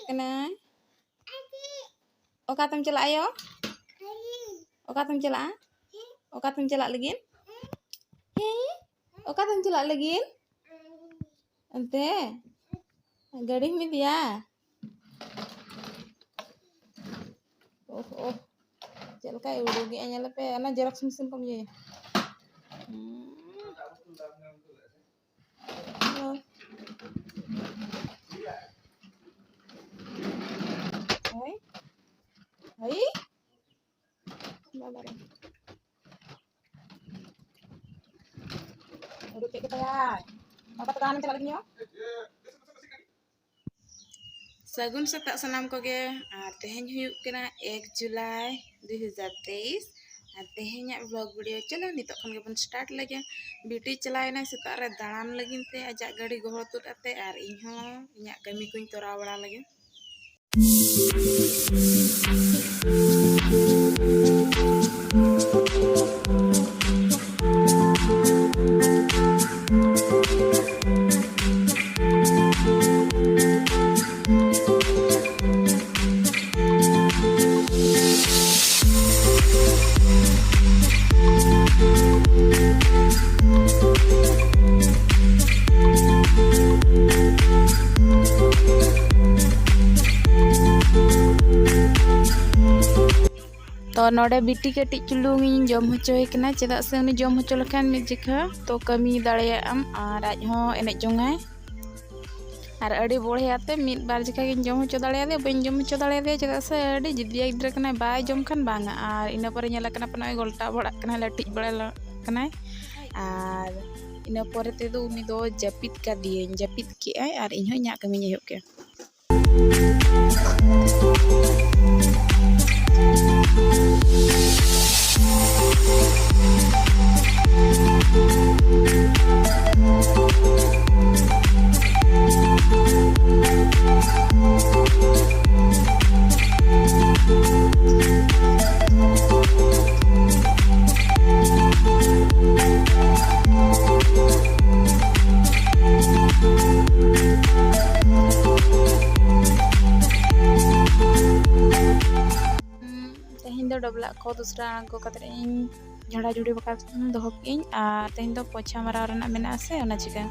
kena. Oka tem celak ayo. Oka tem celak. Oka tem celak lagi. Oka tem celak lagi. Ante. Gading mi dia. Oh. Chel kai udah gi anya lepe ana jarak sim kom ye. Hai. Babar. Udah kayak kita ya. Apa tekan celak lagi yo? Sagun setak sanam koge teheny huyuk kena 1 Julai 2023 tehenya vlog video chalo nitok khan gebon start lage beauty chalaina setak re dalan lagin te ajak gadi gohor tut ate ar inho inya kami kuኝ toraw bada lage तो नोडे बिटी कटी चुलुंग जम होचोय कना चेदा से उनी जम होचो लखान मिद जिखा तो कमी दाड़े आम और आज हो एने जोंगाय और अड़ी बोढ़ियाते मिद बार जिखा गिन जम होचो दाड़े दे बइन जम होचो दाड़े दे चेदा से अड़ी जिदिया गिद्रा कना बाय जम खान बांगा और इना परे नेला कना पना गोल्टा बड़ा कना लटिज बड़ा कना और इना परे ते दो उनी दो जपित का दिए जपित के आय और इन हो इना कमी ने होके डबला को दूसरा को कतरे इन झड़ा जुड़ी बका दोहो किन आ तेन दो पोछा मारा रना मेना से ओना चिका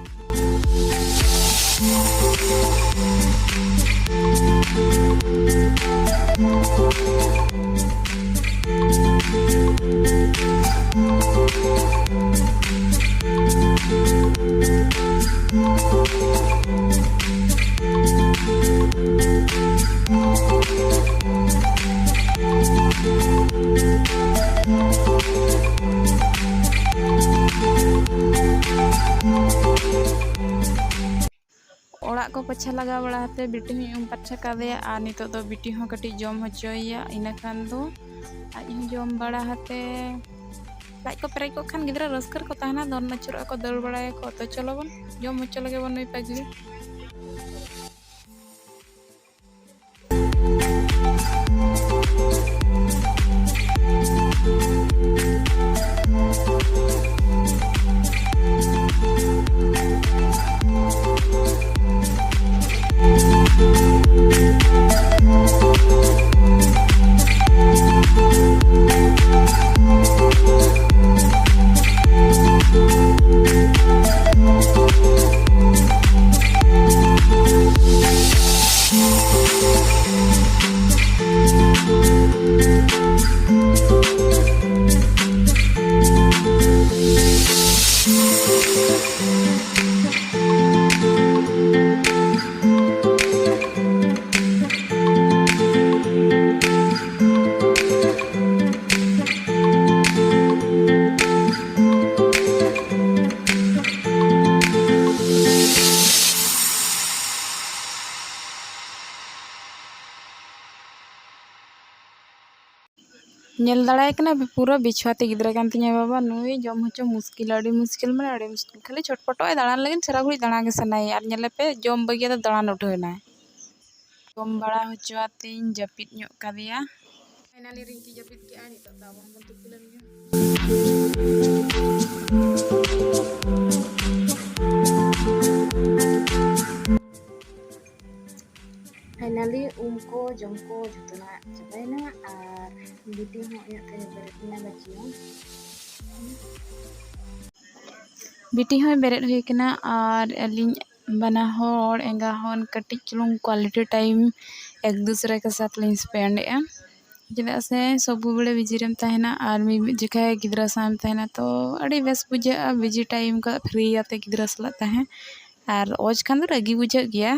ओड़ा को पछा लगा बड़ाते बिटी हूँ पछा कादे और नितो दो बिटी हूँ कटी जम होचोया इना खान दो आज जम बड़ा हाते लाइक को पेराई को खान गिद्रा रस्कर को ताहना दोन नचुर को दल बड़ाय को तो चलो बन जम होचो लगे बन नई पागली नेल दाड़ाय कना पूरा बिछवाते गिद्रा कान तिया बाबा नुई जम होचो मुश्किल अड़ी मुश्किल माने अड़ी मुश्किल खाली छटपटो दाड़ान लगिन सारा घुड़ी दाड़ा के सनाई और नेले पे जम बगिया तो दाड़ान उठोयना जम बड़ा होचो आतिन जपित ᱧᱚᱜ कादिया फाइनली रिंकी जपित के आनी तो दावा हम तुकुलन फाइनली को जम को जोतना चाबायना और बिटी हो बेरेदना बच्चियों बिटी हो बेरेद हुई कना और अलिंग बना होड़ एंगा होन कटिज चुलुंग क्वालिटी टाइम एक दूसरे के साथ लिंग स्पेंड चेदा से सब बड़े बिजी रेम तहना और मिद जगह गिद्रा साम तहना तो अड़ी बेस बुझा बिजी टाइम का फ्री आते गिद्रा सला तहें और ओज खान दो रगी बुझा गया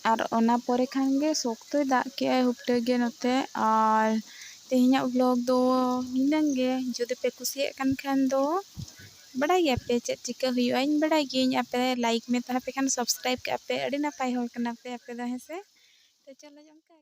और ओना परे खान गे सोक्तो दाग के हुपटे गे नोते और तेहिना ब्लॉग दो निनंग गे जुदे पे कुसिया कन खान दो बड़ा गया पे चेक चिका हुआ इन बड़ा गिन आपे लाइक में तहा पे खान सब्सक्राइब के आपे अड़ी नपाय होड़ कना पे आपे दा हेसे तो चलो जम